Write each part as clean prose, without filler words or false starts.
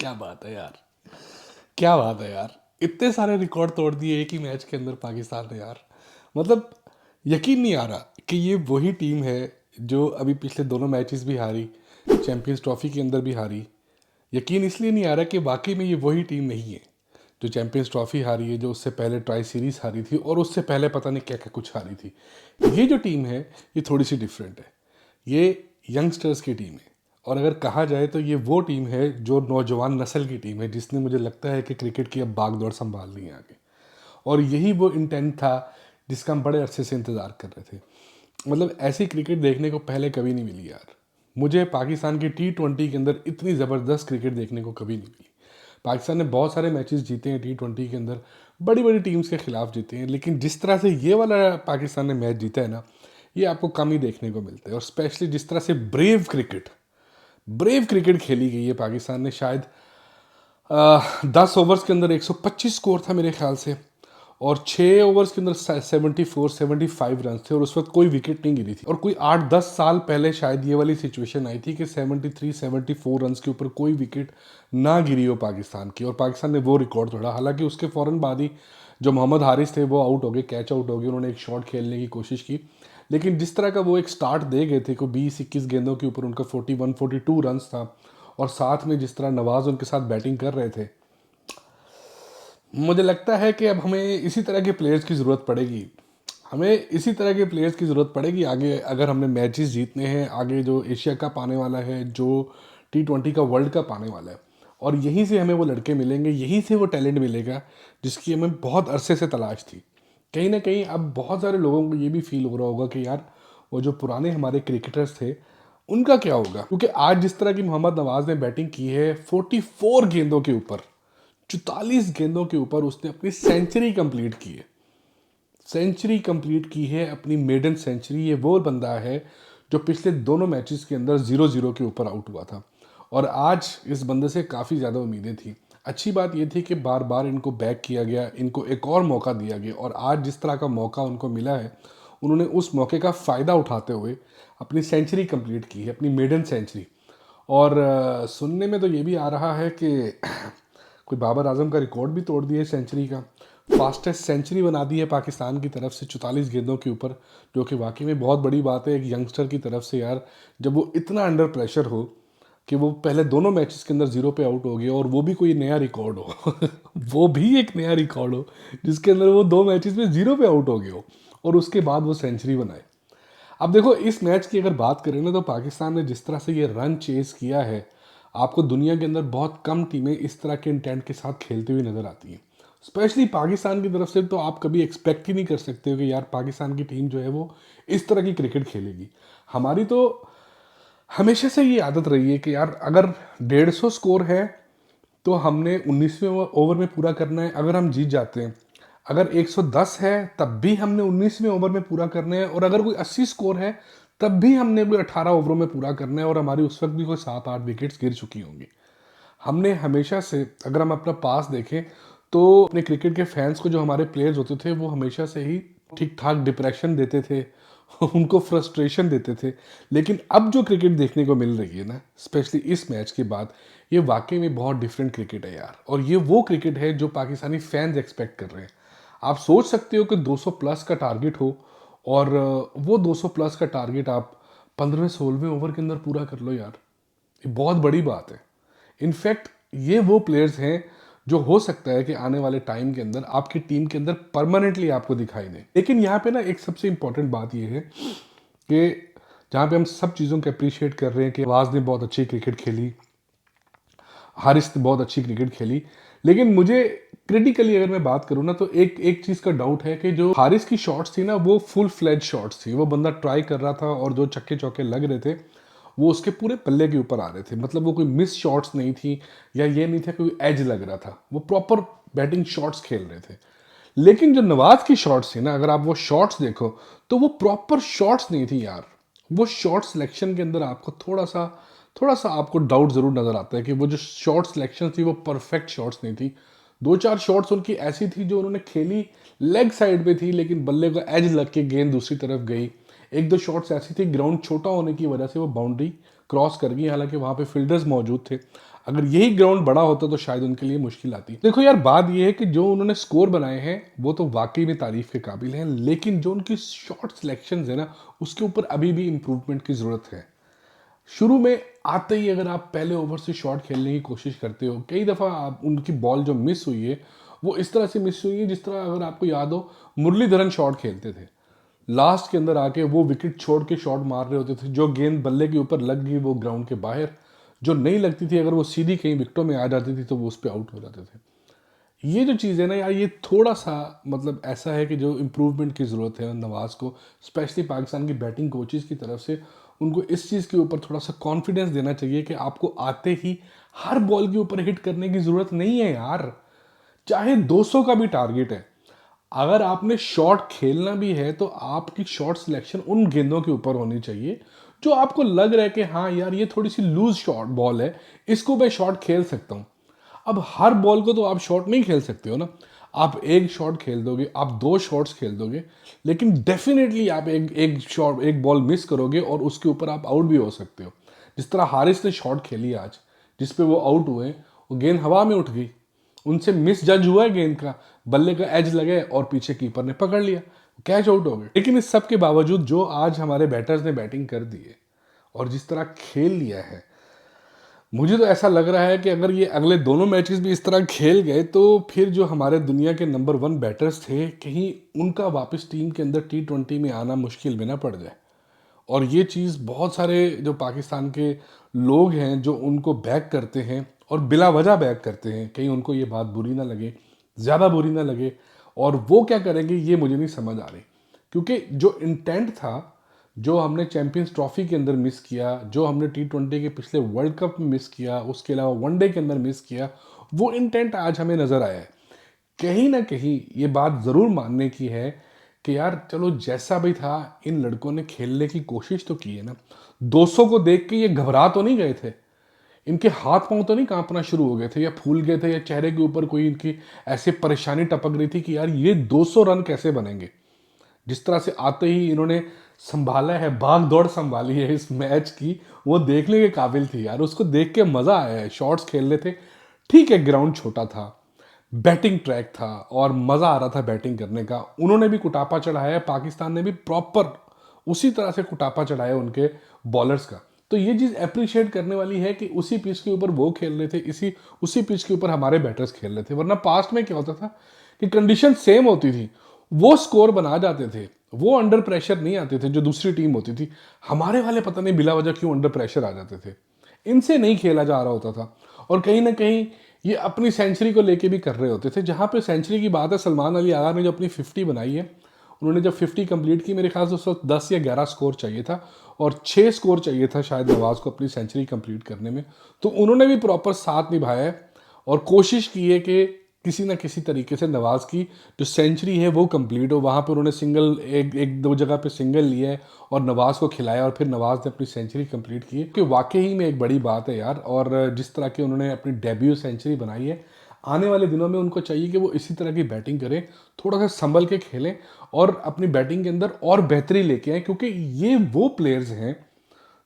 क्या बात है यार, क्या बात है यार। इतने सारे रिकॉर्ड तोड़ दिए एक ही मैच के अंदर पाकिस्तान ने यार। मतलब यकीन नहीं आ रहा कि ये वही टीम है जो अभी पिछले दोनों मैचेस भी हारी, चैंपियंस ट्रॉफी के अंदर भी हारी। यकीन इसलिए नहीं आ रहा कि वाकई में ये वही टीम नहीं है जो चैंपियंस ट्रॉफी हारी है, जो उससे पहले ट्राई सीरीज हारी थी और उससे पहले पता नहीं क्या क्या कुछ हारी थी। ये जो टीम है ये थोड़ी सी डिफरेंट है। ये यंगस्टर्स की टीम है, और अगर कहा जाए तो ये वो टीम है जो नौजवान नस्ल की टीम है जिसने मुझे लगता है कि क्रिकेट की अब बागडोर संभाल ली है आगे। और यही वो इंटेंट था जिसका हम बड़े अरसे से इंतज़ार कर रहे थे। मतलब ऐसी क्रिकेट देखने को पहले कभी नहीं मिली यार। मुझे पाकिस्तान की T20 के अंदर इतनी ज़बरदस्त क्रिकेट देखने को कभी नहीं मिली। पाकिस्तान ने बहुत सारे मैचेस जीते हैं T20 के अंदर, बड़ी बड़ी टीम्स के खिलाफ जीते हैं, लेकिन जिस तरह से ये वाला पाकिस्तान ने मैच जीता है ना, ये आपको कम ही देखने को मिलता है। और स्पेशली जिस तरह से ब्रेव क्रिकेट खेली गई है पाकिस्तान ने। शायद 10 ओवर्स के अंदर 125 स्कोर था मेरे ख्याल से, और 6 ओवर्स के अंदर 74-75 रन थे, और उस वक्त कोई विकेट नहीं गिरी थी। और कोई 8-10 साल पहले शायद ये वाली सिचुएशन आई थी कि 73-74 रन के ऊपर कोई विकेट ना गिरी हो पाकिस्तान की, और पाकिस्तान ने वो रिकॉर्ड तोड़ा। हालांकि उसके फ़ौरन बाद ही जो मोहम्मद हारिस थे वो आउट हो गए, कैच आउट हो गए। उन्होंने एक शॉट खेलने की कोशिश की, लेकिन जिस तरह का वो एक स्टार्ट दे गए थे, को 20-21 गेंदों के ऊपर उनका 41-42 रन था, और साथ में जिस तरह नवाज उनके साथ बैटिंग कर रहे थे, मुझे लगता है कि अब हमें इसी तरह के प्लेयर्स की ज़रूरत पड़ेगी। हमें इसी तरह के प्लेयर्स की ज़रूरत पड़ेगी आगे, अगर हमने मैचेस जीतने हैं। आगे जो एशिया कप आने वाला है, जो T20 का वर्ल्ड कप आने वाला है, और यहीं से हमें वो लड़के मिलेंगे, यहीं से वो टैलेंट मिलेगा जिसकी हमें बहुत अरसे से तलाश थी। कहीं ना कहीं अब बहुत सारे लोगों को ये भी फील हो रहा होगा कि यार वो जो पुराने हमारे क्रिकेटर्स थे उनका क्या होगा। क्योंकि आज जिस तरह की मोहम्मद नवाज ने बैटिंग की है, 44 गेंदों के ऊपर, 44 गेंदों के ऊपर उसने अपनी सेंचुरी कंप्लीट की है। सेंचुरी कंप्लीट की है, अपनी मेडन सेंचुरी। ये वो बंदा है जो पिछले दोनों मैचेस के अंदर 0-0 के ऊपर आउट हुआ था, और आज इस बंदे से काफ़ी ज़्यादा उम्मीदें थी। अच्छी बात ये थी कि बार बार इनको बैक किया गया, इनको एक और मौका दिया गया, और आज जिस तरह का मौका उनको मिला है, उन्होंने उस मौके का फ़ायदा उठाते हुए अपनी सेंचुरी कंप्लीट की है, अपनी मेडन सेंचुरी। और सुनने में तो ये भी आ रहा है कि कोई बाबर आजम का रिकॉर्ड भी तोड़ दिया है सेंचुरी का। फास्टेस्ट सेंचुरी बना दी है पाकिस्तान की तरफ से 44 गेंदों के ऊपर, जो कि वाकई में बहुत बड़ी बात है एक यंगस्टर की तरफ से यार। जब वो इतना अंडर प्रेशर हो कि वो पहले दोनों मैचेस के अंदर जीरो पे आउट हो गया, और वो भी कोई नया रिकॉर्ड हो वो भी एक नया रिकॉर्ड हो जिसके अंदर वो दो मैचेस में जीरो पे आउट हो गए हो, और उसके बाद वो सेंचुरी बनाए। अब देखो इस मैच की अगर बात करें ना, तो पाकिस्तान ने जिस तरह से ये रन चेस किया है, आपको दुनिया के अंदर बहुत कम टीमें इस तरह के इंटेंट के साथ खेलती हुई नजर आती हैं। स्पेशली पाकिस्तान की तरफ से तो आप कभी एक्सपेक्ट ही नहीं कर सकते हो कि यार पाकिस्तान की टीम जो है वो इस तरह की क्रिकेट खेलेगी। हमारी तो हमेशा से ये आदत रही है कि यार अगर 150 स्कोर है तो हमने 19वें ओवर में पूरा करना है। अगर हम जीत जाते हैं, अगर 110 है तब भी हमने 19वें ओवर में पूरा करना है, और अगर कोई 80 स्कोर है तब भी हमने कोई 18 ओवरों में पूरा करना है, और हमारी उस वक्त भी कोई 7-8 विकेट्स गिर चुकी होंगी। हमने हमेशा से, अगर हम अपना पास देखें, तो अपने क्रिकेट के फैंस को, जो हमारे प्लेयर्स होते थे, वो हमेशा से ही ठीक ठाक डिप्रेशन देते थे उनको फ्रस्ट्रेशन देते थे। लेकिन अब जो क्रिकेट देखने को मिल रही है ना, स्पेशली इस मैच के बाद, ये वाकई में बहुत डिफरेंट क्रिकेट है यार। और ये वो क्रिकेट है जो पाकिस्तानी फैंस एक्सपेक्ट कर रहे हैं। आप सोच सकते हो कि 200 प्लस का टारगेट हो, और वो 200 प्लस का टारगेट आप 15वें-16वें ओवर के अंदर पूरा कर लो यार, ये बहुत बड़ी बात है। इनफैक्ट ये वो प्लेयर्स हैं जो हो सकता है कि आने वाले टाइम के अंदर आपकी टीम के अंदर परमानेंटली आपको दिखाई दें। लेकिन यहाँ पे ना एक सबसे इंपॉर्टेंट बात ये है कि जहाँ पे हम सब चीज़ों को अप्रिशिएट कर रहे हैं कि आवाज़ ने बहुत अच्छी क्रिकेट खेली, हारिस ने बहुत अच्छी क्रिकेट खेली, लेकिन मुझे क्रिटिकली अगर मैं बात करूँ ना, तो एक एक चीज़ का डाउट है कि जो हारिस की शॉट्स थी ना, वो फुल फ्लेज शॉट्स थी। वो बंदा ट्राई कर रहा था, और जो छक्के चौके लग रहे थे वो उसके पूरे पल्ले के ऊपर आ रहे थे। मतलब वो कोई मिस शॉट्स नहीं थी, या ये नहीं था कोई एज लग रहा था, वो प्रॉपर बैटिंग शॉट्स खेल रहे थे। लेकिन जो नवाज की शॉट्स थी ना, अगर आप वो शॉट्स देखो, तो वो प्रॉपर शॉट्स नहीं थी यार। वो शॉट सिलेक्शन के अंदर आपको थोड़ा सा आपको डाउट जरूर नजर आता है कि वो जो शॉट सिलेक्शन थी वो परफेक्ट शॉट्स नहीं थी। दो चार शॉट्स उनकी ऐसी थी जो उन्होंने खेली लेग साइड पे थी, लेकिन बल्ले को एज लग के गेंद दूसरी तरफ गई। एक दो शॉट्स ऐसी थी, ग्राउंड छोटा होने की वजह से वो बाउंड्री क्रॉस कर गई, हालांकि वहां पे फील्डर्स मौजूद थे। अगर यही ग्राउंड बड़ा होता तो शायद उनके लिए मुश्किल आती। देखो यार, बात यह है कि जो उन्होंने स्कोर बनाए हैं वो तो वाकई में तारीफ के काबिल हैं, लेकिन जो उनकी शॉट सिलेक्शन है ना, उसके ऊपर अभी भी इम्प्रूवमेंट की ज़रूरत है। शुरू में आते ही अगर आप पहले ओवर से शॉट खेलने की कोशिश करते हो, कई दफ़ा आप उनकी बॉल जो मिस हुई है वो इस तरह से मिस हुई है जिस तरह, अगर आपको याद हो, मुरलीधरन शॉट खेलते थे, लास्ट के अंदर आके वो विकेट छोड़ के शॉट मार रहे होते थे, जो गेंद बल्ले के ऊपर लग गई वो ग्राउंड के बाहर, जो नहीं लगती थी अगर वो सीधी कहीं विकेटों में आ जाती थी तो वो उस पर आउट हो जाते थे। ये जो चीज़ है ना यार, ये थोड़ा सा मतलब ऐसा है कि जो इम्प्रूवमेंट की ज़रूरत है नवाज़ को, स्पेशली पाकिस्तान की बैटिंग कोचेज़ की तरफ से उनको इस चीज़ के ऊपर थोड़ा सा कॉन्फिडेंस देना चाहिए कि आपको आते ही हर बॉल के ऊपर हिट करने की ज़रूरत नहीं है यार। चाहे 200 का भी टारगेट है, अगर आपने शॉट खेलना भी है तो आपकी शॉट सिलेक्शन उन गेंदों के ऊपर होनी चाहिए जो आपको लग रहा है कि हाँ यार ये थोड़ी सी लूज शॉट बॉल है, इसको मैं शॉट खेल सकता हूँ। अब हर बॉल को तो आप शॉट नहीं खेल सकते हो ना। आप एक शॉट खेल दोगे, आप दो शॉट्स खेल दोगे, लेकिन डेफिनेटली आप एक एक शॉट, एक बॉल मिस करोगे और उसके ऊपर आप आउट भी हो सकते हो। जिस तरह हारिस ने शॉट खेली आज, जिस पे वो आउट हुए, वो गेंद हवा में उठ गई, उनसे मिस जज हुआ है गेंद का, बल्ले का एज लगे और पीछे कीपर ने पकड़ लिया, कैच आउट हो गए। लेकिन इस सब के बावजूद जो आज हमारे बैटर्स ने बैटिंग कर दी है और जिस तरह खेल लिया है, मुझे तो ऐसा लग रहा है कि अगर ये अगले दोनों मैचेस भी इस तरह खेल गए तो फिर जो हमारे दुनिया के नंबर 1 बैटर्स थे, कहीं उनका वापस टीम के अंदर T20 में आना मुश्किल में ना पड़ जाए। और ये चीज़ बहुत सारे जो पाकिस्तान के लोग हैं जो उनको बैक करते हैं और बिला वजह बैक करते हैं, कहीं उनको ये बात बुरी ना लगे, ज़्यादा बुरी ना लगे, और वो क्या करेंगे ये मुझे नहीं समझ आ रही। क्योंकि जो इंटेंट था, जो हमने चैंपियंस ट्रॉफी के अंदर मिस किया, जो हमने T20 के पिछले वर्ल्ड कप में मिस किया, उसके अलावा वनडे के अंदर मिस किया, वो इंटेंट आज हमें नज़र आया है। कहीं ना कहीं ये बात ज़रूर मानने की है कि यार चलो जैसा भी था, इन लड़कों ने खेलने की कोशिश तो की है ना। 200 को देख के ये घबरा तो नहीं गए थे, इनके हाथ पांव तो नहीं कांपना शुरू हो गए थे या फूल गए थे या चेहरे के ऊपर कोई इनकी ऐसी परेशानी टपक रही थी कि यार ये 200 रन कैसे बनेंगे। जिस तरह से आते ही इन्होंने संभाला है, भाग दौड़ संभाली है इस मैच की, वो देखने के काबिल थी यार। उसको देख के मजा आया है। शॉट्स खेल रहे थे, ठीक है ग्राउंड छोटा था, बैटिंग ट्रैक था और मजा आ रहा था बैटिंग करने का। उन्होंने भी कुटापा चढ़ाया है, पाकिस्तान ने भी प्रॉपर उसी तरह से कुटापा चढ़ाया उनके बॉलर्स का। तो ये चीज अप्रिशिएट करने वाली है कि उसी पिच के ऊपर वो खेल रहे थे, इसी उसी पिच के ऊपर हमारे बैटर्स खेल रहे थे। वरना पास्ट में क्या होता था कि कंडीशन सेम होती थी, वो स्कोर बना जाते थे, वो अंडर प्रेशर नहीं आते थे जो दूसरी टीम होती थी। हमारे वाले पता नहीं बिला वजह क्यों अंडर प्रेशर आ जाते थे, इनसे नहीं खेला जा रहा होता था। और कहीं ना कहीं ये अपनी सेंचुरी को लेके भी कर रहे होते थे। जहां पे सेंचुरी की बात है, सलमान अली आगा ने जो अपनी 50 बनाई है, उन्होंने जब 50 कंप्लीट की, मेरे ख्याल से उस वक्त 10 या 11 स्कोर चाहिए था और 6 स्कोर चाहिए था शायद नवाज को अपनी सेंचुरी कंप्लीट करने में। तो उन्होंने भी प्रॉपर साथ निभाया है और कोशिश की है कि किसी ना किसी तरीके से नवाज की जो सेंचुरी है वो कंप्लीट हो। वहाँ पर उन्होंने सिंगल एक दो जगह पे सिंगल लिया है और नवाज को खिलाया और फिर नवाज ने अपनी सेंचुरी कंप्लीट की है, कि वाकई में एक बड़ी बात है यार। और जिस तरह की उन्होंने अपनी डेब्यू सेंचुरी बनाई है, आने वाले दिनों में उनको चाहिए कि वो इसी तरह की बैटिंग करें, थोड़ा सा संभल के खेलें और अपनी बैटिंग के अंदर और बेहतरी लेके आए, क्योंकि ये वो प्लेयर्स हैं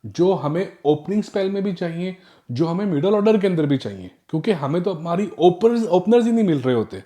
जो हमें ओपनिंग स्पेल में भी चाहिए, जो हमें मिडल ऑर्डर के अंदर भी चाहिए। क्योंकि हमें तो हमारी ओपनर्स ही नहीं मिल रहे होते।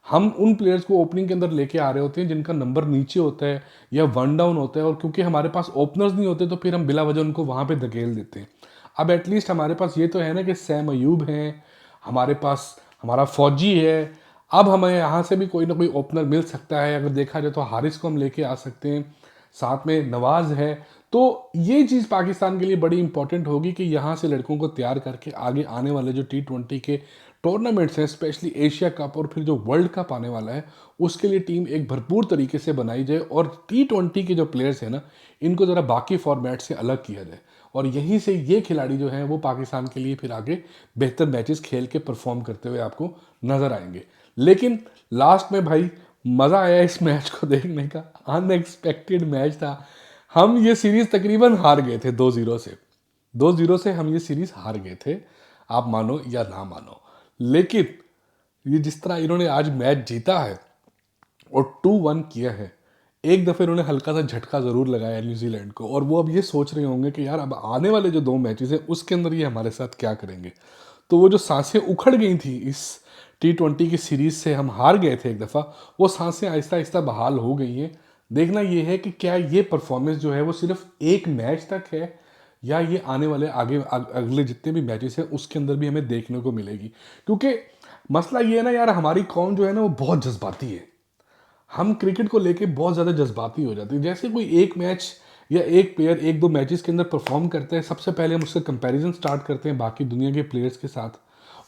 हम उन प्लेयर्स को ओपनिंग के अंदर लेके आ रहे होते हैं जिनका नंबर नीचे होता है या वन डाउन होता है, और क्योंकि हमारे पास ओपनर्स नहीं होते तो फिर हम बिला वजह उनको वहां पे धकेल देते हैं। अब एटलीस्ट हमारे पास ये तो है ना कि सैम अयूब है, हमारे पास हमारा फौजी है। अब हमें यहाँ से भी कोई ना कोई ओपनर मिल सकता है। अगर देखा जाए तो हारिस को हम लेके आ सकते हैं, साथ में नवाज है। तो ये चीज़ पाकिस्तान के लिए बड़ी इंपॉर्टेंट होगी कि यहाँ से लड़कों को तैयार करके आगे आने वाले जो T20 के टूर्नामेंट्स हैं, स्पेशली एशिया कप और फिर जो वर्ल्ड कप आने वाला है, उसके लिए टीम एक भरपूर तरीके से बनाई जाए और T20 के जो प्लेयर्स हैं ना, इनको ज़रा बाकी फॉर्मेट से अलग किया जाए और यहीं से ये खिलाड़ी जो हैं वो पाकिस्तान के लिए फिर आगे बेहतर मैचेस खेल के परफॉर्म करते हुए आपको नजर आएंगे। लेकिन लास्ट में भाई मज़ा आया इस मैच को देखने का, अनएक्सपेक्टेड मैच था। हम ये सीरीज तकरीबन हार गए थे 2-0 से, 2-0 से हम ये सीरीज हार गए थे, आप मानो या ना मानो। लेकिन ये जिस तरह इन्होंने आज मैच जीता है और 2-1 किया है, एक दफे इन्होंने हल्का सा झटका जरूर लगाया न्यूजीलैंड को, और वो अब ये सोच रहे होंगे कि यार अब आने वाले जो 2 मैचेस हैं उसके अंदर ये हमारे साथ क्या करेंगे। तो वो जो सांसें उखड़ गई थी इस T20 की सीरीज से, हम हार गए थे एक दफ़ा, वो सांसें आहिस्ता आहिस्ता बहाल हो गई हैं। देखना ये है कि क्या ये परफॉर्मेंस जो है वो सिर्फ एक मैच तक है, या ये आने वाले अगले जितने भी मैचेस हैं उसके अंदर भी हमें देखने को मिलेगी। क्योंकि मसला ये है ना यार, हमारी कौम जो है ना वो बहुत जज्बाती है। हम क्रिकेट को लेके बहुत ज़्यादा जज्बाती हो जाते हैं। जैसे कोई एक मैच या एक प्लेयर एक दो मैचेस के अंदर परफॉर्म करते हैं, सबसे पहले हम उसका कंपैरिजन स्टार्ट करते हैं बाकी दुनिया के प्लेयर्स के साथ,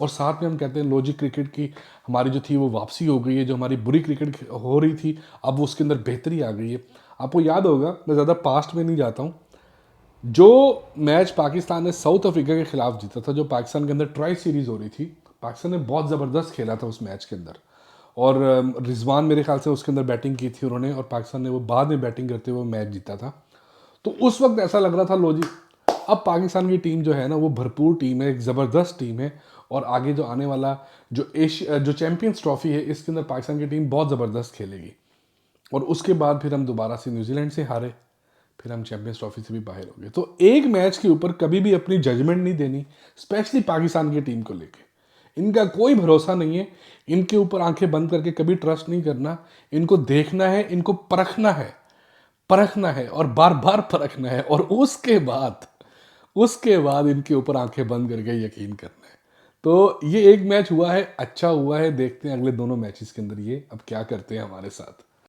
और साथ में हम कहते हैं लो जी, क्रिकेट की हमारी जो थी वो वापसी हो गई है, जो हमारी बुरी क्रिकेट हो रही थी अब उसके अंदर बेहतरी आ गई है। आपको याद होगा, मैं ज़्यादा पास्ट में नहीं जाता हूँ, जो मैच पाकिस्तान ने साउथ अफ्रीका के खिलाफ जीता था, जो पाकिस्तान के अंदर ट्राई सीरीज हो रही थी, पाकिस्तान ने बहुत ज़बरदस्त खेला था उस मैच के अंदर। और रिजवान मेरे ख्याल से उसके अंदर बैटिंग की थी उन्होंने, और पाकिस्तान ने वो बाद में बैटिंग करते हुए मैच जीता था। तो उस वक्त ऐसा लग रहा था लो जी, अब पाकिस्तान की टीम जो है ना वो भरपूर टीम है, एक ज़बरदस्त टीम है, और आगे जो आने वाला जो एशिया जो चैंपियंस ट्रॉफी है इसके अंदर पाकिस्तान की टीम बहुत ज़बरदस्त खेलेगी। और उसके बाद फिर हम दोबारा से न्यूजीलैंड से हारे, फिर हम चैंपियंस ट्रॉफी से भी बाहर हो गए। तो एक मैच के ऊपर कभी भी अपनी जजमेंट नहीं देनी, स्पेशली पाकिस्तान की टीम को लेके। इनका कोई भरोसा नहीं है, इनके ऊपर आंखें बंद करके कभी ट्रस्ट नहीं करना। इनको देखना है, इनको परखना है और बार बार परखना है, और उसके बाद इनके ऊपर आंखें बंद करके यकीन करना है। तो ये एक मैच हुआ है, अच्छा हुआ है, देखते हैं अगले दोनों मैचेस के अंदर ये अब क्या करते हैं हमारे साथ।